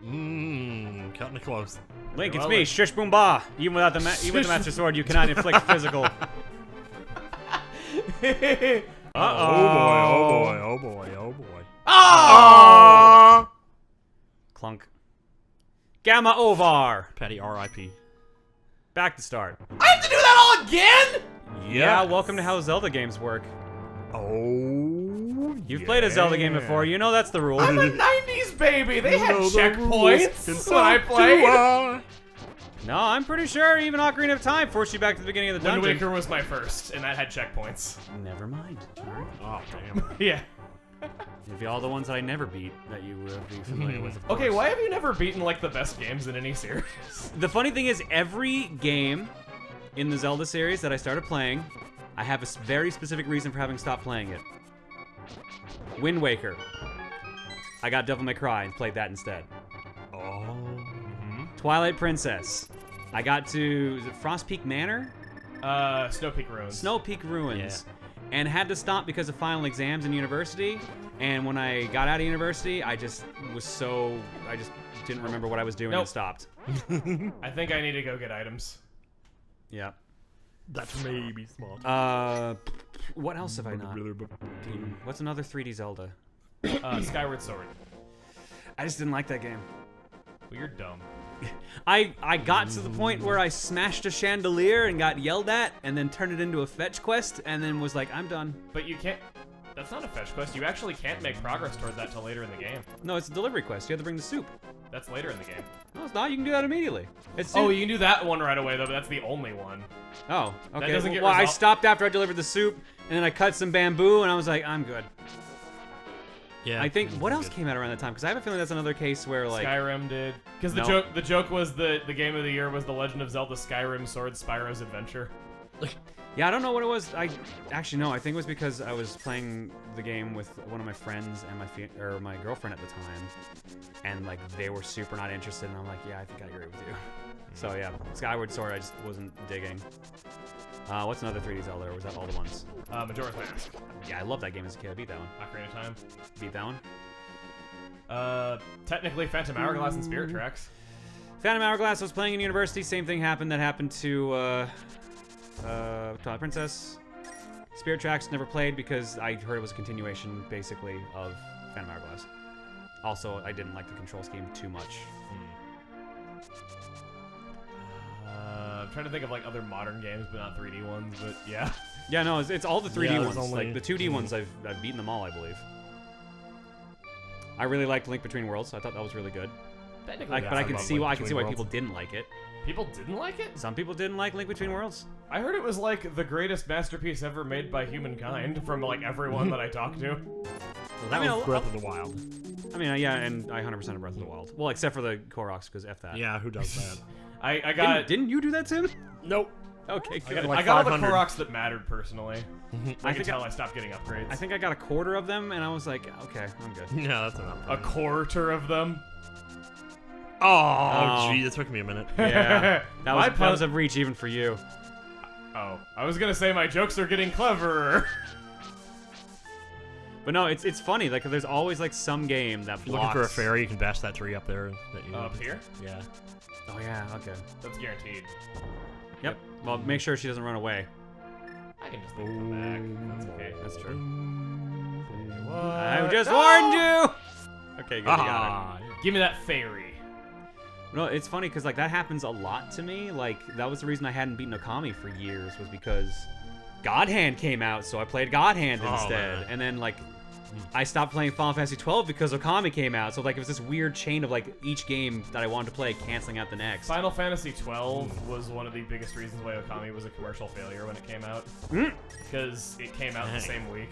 Cutting it close. Link, it's me, Shish Boom Ba. Even without the even with the Master Sword, you cannot inflict physical. Oh boy! Oh boy! Oh boy! Oh boy! Oh! Clunk. Gamma Ovar. Petty R.I.P. Back to start. I have to do that all again? Yeah, welcome to how Zelda games work. Oh, You've played a Zelda game before, you know that's the rule. I'm a 90s baby. They had checkpoints when I do played. I. No, I'm pretty sure even Ocarina of Time forced you back to the beginning of the Wind dungeon. Waker was my first, and that had checkpoints. Never mind. Alright. Oh damn. Yeah. Maybe all the ones that I never beat that you would be familiar with. Of Okay, course. why have you never beaten like the best games in any series? The funny thing is, every game in the Zelda series that I started playing, I have a very specific reason for having stopped playing it. Wind Waker. I got Devil May Cry and played that instead. Oh. Twilight Princess. I got to, is it Frost Peak Manor? Snow Peak Ruins. Snow Peak Ruins. And had to stop because of final exams in university. And when I got out of university, I just didn't remember what I was doing and stopped. I think I need to go get items. Yeah. That's maybe smart. What else have I not? What's another 3D Zelda? Skyward Sword. I just didn't like that game. Well, you're dumb. I got to the point where I smashed a chandelier and got yelled at, and then turned it into a fetch quest, and then was like, I'm done. But you can't... That's not a fetch quest. You actually can't make progress toward that till later in the game. No, it's a delivery quest. You have to bring the soup. That's later in the game. No, it's not. You can do that immediately. It's Oh, you can do that one right away, though, but that's the only one. Oh, okay. doesn't get well, I resolved. stopped after I delivered the soup, and then I cut some bamboo, and I was like, I'm good. Yeah. I think, what else came out around that time? Because I have a feeling that's another case where, like... Skyrim did. Because the joke was the game of the year was The Legend of Zelda Skyrim Sword Spyro's Adventure. Yeah, I don't know what it was. Actually, no, I think it was because I was playing the game with one of my friends and my girlfriend at the time, and like they were super not interested, and I'm like, yeah, I think I agree with you. So yeah, Skyward Sword, I just wasn't digging. What's another 3D Zelda, or was that all the ones? Majora's Mask. Yeah, I love that game as a kid. I beat that one. Ocarina of Time. Beat that one. Technically Phantom Hourglass and Spirit Tracks. Phantom Hourglass, I was playing in university. Same thing happened that happened to Twilight Princess. Spirit Tracks never played because I heard it was a continuation, basically, of Phantom Hourglass. Also, I didn't like the control scheme too much. I'm trying to think of like other modern games, but not 3D ones. But yeah. Yeah, no, it's all the 3D Yeah, ones. there's only- Like the 2D ones, I've beaten them all, I believe. I really liked Link Between Worlds. So I thought that was really good. Technically, But I can see why Between people didn't like it. people didn't like it. Some people didn't like Link Between Worlds. I heard it was like the greatest masterpiece ever made by humankind from like everyone that I talked to. Well, that was Breath of the Wild. I mean, yeah, and I 100% of Breath of the Wild. Well, except for the Koroks, because F that. Yeah, who does that? I got Didn't you do that, Tim? Nope. Okay, good. got like I got all the 500. Koroks that mattered personally. I think could tell I stopped getting upgrades. I think I got a quarter of them, and I was like, okay, I'm good. Yeah, that's enough. a quarter of them. Oh, gee, it took me a minute. Yeah, that My was a reach even for you. Oh, I was gonna say my jokes are getting cleverer. But no, it's funny. Like, there's always like some game that If you're blocks. looking for a fairy, you can bash that tree up there. That you Up here? Yeah. Oh yeah, okay. That's guaranteed. Yep. Well, make sure she doesn't run away. I can just leave them back. That's okay. That's true. What? I just No! warned you. Okay, good. You got Ah, Give me that fairy. it. No, it's funny because like that happens a lot to me. Like that was the reason I hadn't beaten Okami for years, was because God Hand came out, so I played God Hand instead, man. and then like I stopped playing Final Fantasy 12 because Okami came out. So like it was this weird chain of like each game that I wanted to play canceling out the next. Final Fantasy 12 was one of the biggest reasons why Okami was a commercial failure when it came out. Because it came out the same week.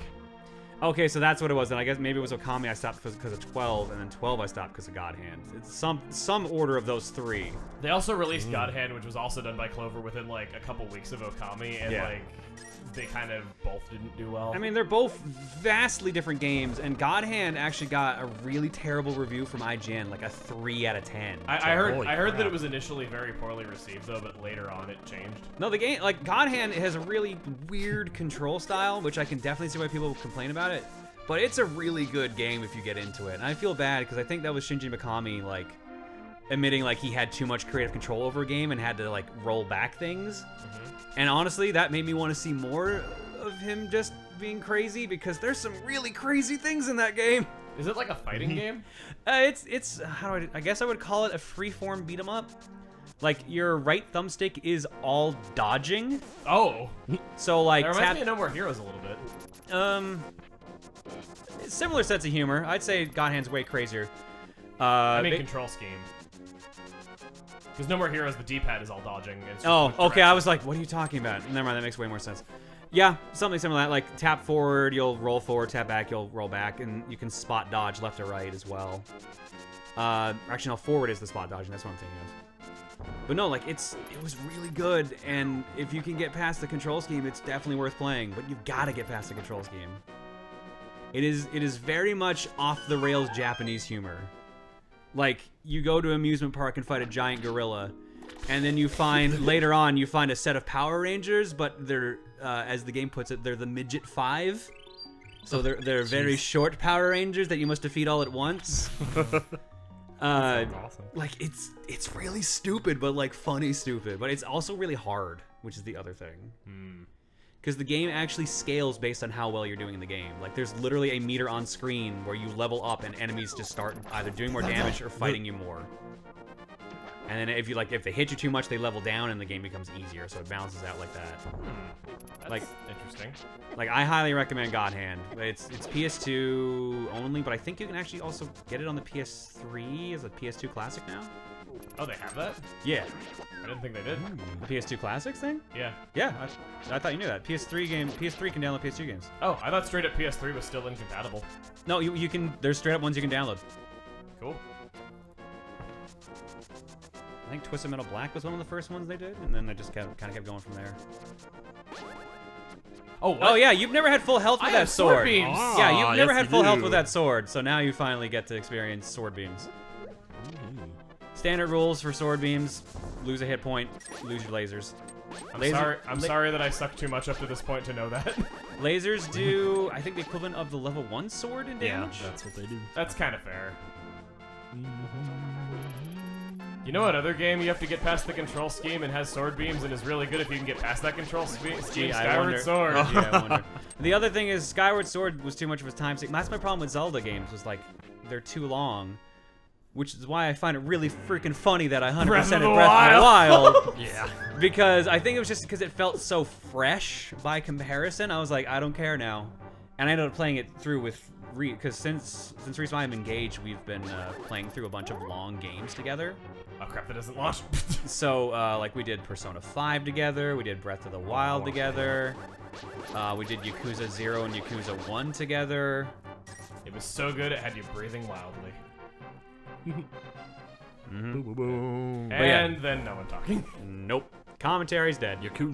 Okay, so that's what it was. And I guess maybe it was Okami I stopped because of 12, and then 12 I stopped because of God Hand. It's some order of those three. They also released God Hand, which was also done by Clover within like a couple weeks of Okami, and Yeah. like they kind of both didn't do well. I mean, they're both vastly different games, and God Hand actually got a really terrible review from IGN, like a 3 out of 10. I heard Holy that crap. it was initially very poorly received though, but later on it changed. No, the game, like, God Hand has a really weird control style, which I can definitely see why people complain about it. But it's a really good game if you get into it. And I feel bad, because I think that was Shinji Mikami, like, admitting like he had too much creative control over a game and had to like roll back things. And honestly, that made me want to see more of him just being crazy because there's some really crazy things in that game. Is it like a fighting game? It's how do I guess I would call it a freeform beat 'em up. Like your right thumbstick is all dodging. Oh. So like That reminds me of No More Heroes a little bit. Similar sense of humor. I'd say God Hand's way crazier. I mean control scheme. Because No More Heroes, the D-pad is all dodging. It's just Oh, with okay. direction. I was like, what are you talking about? Never mind. That makes way more sense. Yeah, something similar to that. Like tap forward, you'll roll forward. Tap back, you'll roll back, and you can spot dodge left or right as well. Actually, no, forward is the spot dodging. That's what I'm thinking of. But no, like it was really good, and if you can get past the control scheme, it's definitely worth playing. But you've got to get past the control scheme. It is very much off the rails Japanese humor. Like you go to an amusement park and fight a giant gorilla, and then you find later on you find a set of Power Rangers, but they're as the game puts it, they're the midget 5. So they're very short Power Rangers that you must defeat all at once. Awesome. Like it's really stupid, but like funny stupid. But it's also really hard, which is the other thing. Because the game actually scales based on how well you're doing in the game. Like there's literally a meter on screen where you level up and enemies just start either doing more damage or fighting you more. And then if they hit you too much, they level down and the game becomes easier. So it balances out like that. That's like interesting. Like I highly recommend God Hand. It's PS2 only, but I think you can actually also get it on the PS3 as a PS2 Classic now. Oh, they have that? Yeah. I didn't think they did. The PS2 Classics thing? Yeah. Yeah, I thought you knew that. PS3 can download PS2 games. Oh, I thought straight up PS3 was still incompatible. No, you can. There's straight up ones you can download. Cool. I think Twisted Metal Black was one of the first ones they did, and then I just kind of kept going from there. Oh, what? Oh yeah, you've never had full health with I that have sword beams. Yeah, you've Ah, never yes, had you full health do. with that sword, so now you finally get to experience sword beams. Standard rules for sword beams: lose a hit point, lose your lasers. I'm sorry that I sucked too much up to this point to know that. Lasers do, I think, the equivalent of the level 1 sword in damage. Yeah, that's what they do. That's kind of fair. You know what other game you have to get past the control scheme and has sword beams and is really good if you can get past that control scheme? Gee, I Skyward wonder. Sword. Yeah, I wonder. The other thing is Skyward Sword was too much of a time sink. That's my problem with Zelda games, was like they're too long. Which is why I find it really freaking funny that I 100% Breath of the Wild. Yeah. Because I think it was just because it felt so fresh by comparison. I was like, I don't care now. And I ended up playing it through with because since recently I'm engaged, we've been playing through a bunch of long games together. Oh crap, that doesn't launch. So like we did Persona 5 together, we did Breath of the Wild together, we did Yakuza 0 and Yakuza 1 together. It was so good it had you breathing wildly. Boom, boom, boom. yeah. And then no one talking. Nope. Commentary's dead. Yakuza.